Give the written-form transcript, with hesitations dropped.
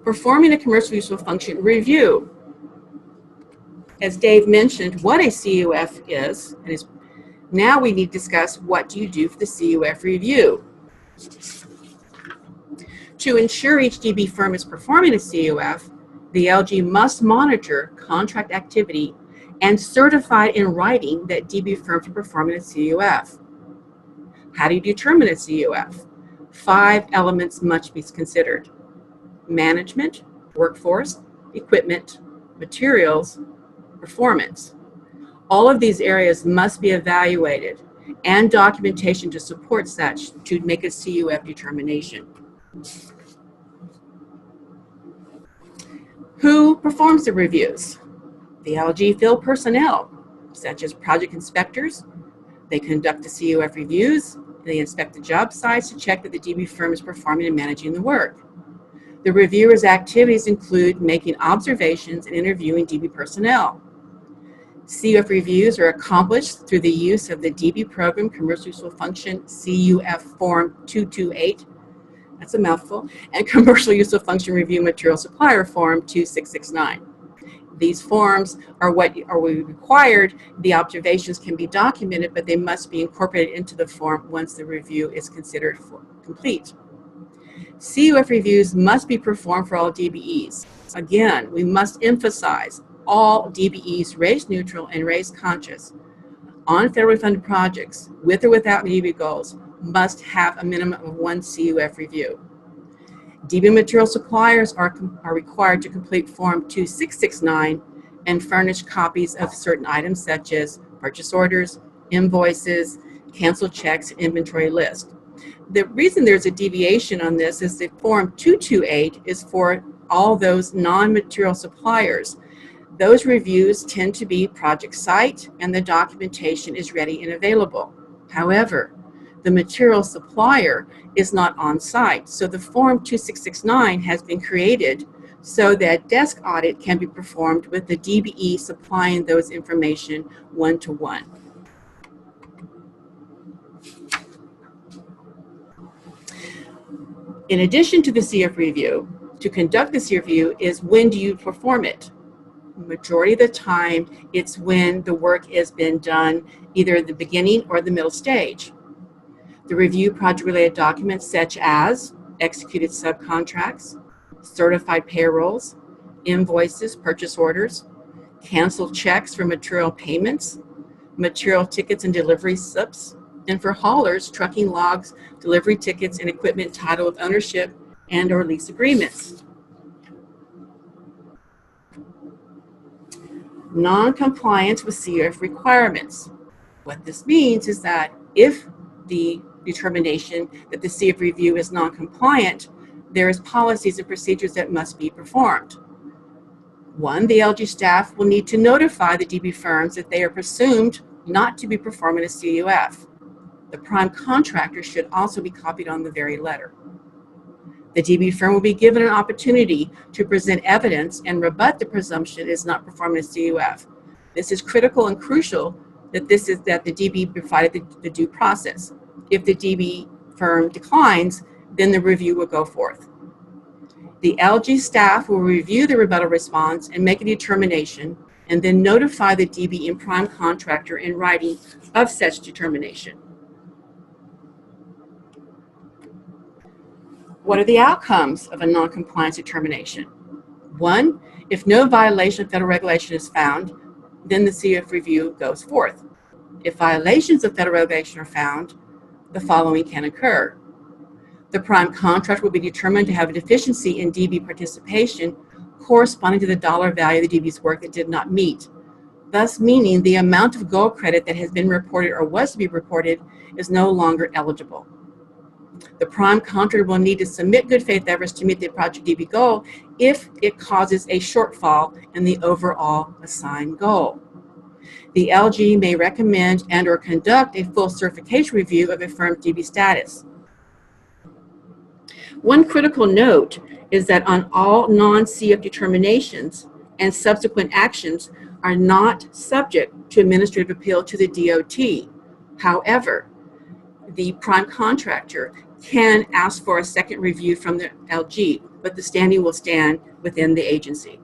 Performing a commercial useful function review. As Dave mentioned what a CUF is, now we need to discuss what do you do for the CUF review. To ensure each DB firm is performing a CUF, the LG must monitor contract activity and certify in writing that DB firms are performing a CUF. How do you determine a CUF? 5 elements must be considered: management, workforce, equipment, materials, performance. All of these areas must be evaluated and documentation to support such to make a CUF determination. Who performs the reviews? The LG field personnel, such as project inspectors. They conduct the CUF reviews, and they inspect the job sites to check that the DB firm is performing and managing the work. The reviewers' activities include making observations and interviewing DB personnel. CUF reviews are accomplished through the use of the DB Program Commercial Useful Function CUF Form 228, that's a mouthful, and Commercial Useful Function Review Material Supplier Form 2669. These forms are what are required. The observations can be documented, but they must be incorporated into the form once the review is considered complete. CUF reviews must be performed for all DBEs. Again, we must emphasize all DBEs, race neutral and race conscious, on federally funded projects, with or without DB goals, must have a minimum of 1 CUF review. DB material suppliers are required to complete Form 2669 and furnish copies of certain items such as purchase orders, invoices, canceled checks, and inventory list. The reason there's a deviation on this is that Form 228 is for all those non-material suppliers. Those reviews tend to be project site and the documentation is ready and available. However, the material supplier is not on site, so the Form 2669 has been created so that desk audit can be performed with the DBE supplying those information one-to-one. In addition to the CF review, to conduct this review is when do you perform it? Majority of the time, it's when the work has been done either at the beginning or the middle stage. The review project-related documents such as executed subcontracts, certified payrolls, invoices, purchase orders, canceled checks for material payments, material tickets and delivery slips, and for haulers, trucking logs, delivery tickets, and equipment title of ownership and or lease agreements. Non-compliance with CUF requirements. What this means is that if the determination that the CUF review is non-compliant, there is policies and procedures that must be performed. 1, the LG staff will need to notify the DB firms that they are presumed not to be performing a CUF. The prime contractor should also be copied on the very letter. The DB firm will be given an opportunity to present evidence and rebut the presumption it is not performing a CUF. This is critical and crucial that the DB provided the due process. If the DB firm declines, then the review will go forth. The LG staff will review the rebuttal response and make a determination, and then notify the DB and prime contractor in writing of such determination. What are the outcomes of a non-compliance determination? 1, if no violation of federal regulation is found, then the CUF review goes forth. If violations of federal regulation are found, the following can occur. The prime contract will be determined to have a deficiency in DB participation corresponding to the dollar value of the DB's work that did not meet, thus meaning the amount of goal credit that has been reported or was to be reported is no longer eligible. The prime contractor will need to submit good faith efforts to meet the project DB goal if it causes a shortfall in the overall assigned goal. The LG may recommend and or conduct a full certification review of a firm's DB status. One critical note is that on all non-CUF determinations and subsequent actions are not subject to administrative appeal to the DOT. However, the prime contractor can ask for a second review from the LG. but the standing will stand within the agency.